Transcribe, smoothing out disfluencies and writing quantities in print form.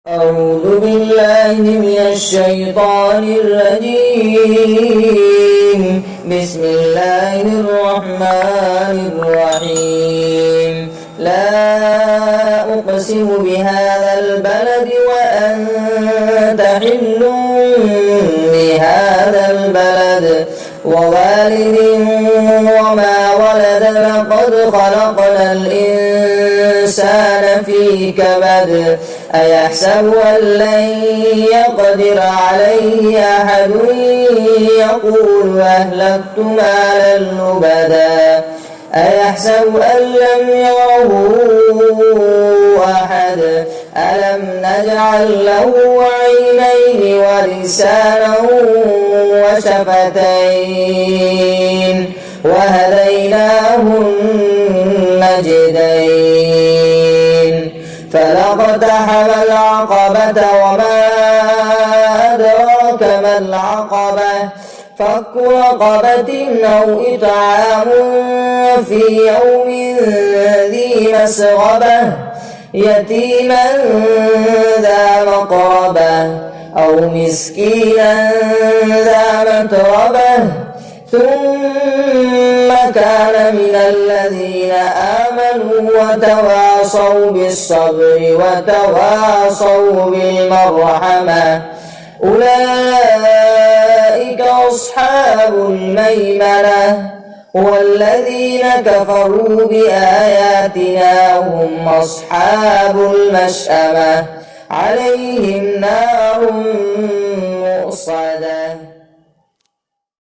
أعوذ بالله من الشيطان الرجيم. بسم الله الرحمن الرحيم. لا أقسم بهذا البلد وأنت حل بهذا البلد ووالد وما ولد لقد خلقنا الإنسان في كبد أيحسب أن لن يقدر عليه أحد يقول أهلكت مالا لبدا أيحسب أن لم يره أحد ألم نجعل له عينين ولسانا وشفتين وهديناه النجدين فلاقتحم العقبة وما أدراك ما العقبة فك رقبة أو إطعام في يوم ذي مسغبة يتيما ذا مقربة أو مسكينا ذا متربة ثم كان من الذين آمنوا وتواصوا بالصبر وتواصوا بالمرحمة أولئك أصحاب الميمنة والذين كفروا بآياتنا هم أصحاب المشأمة عليهم نار مؤصدة.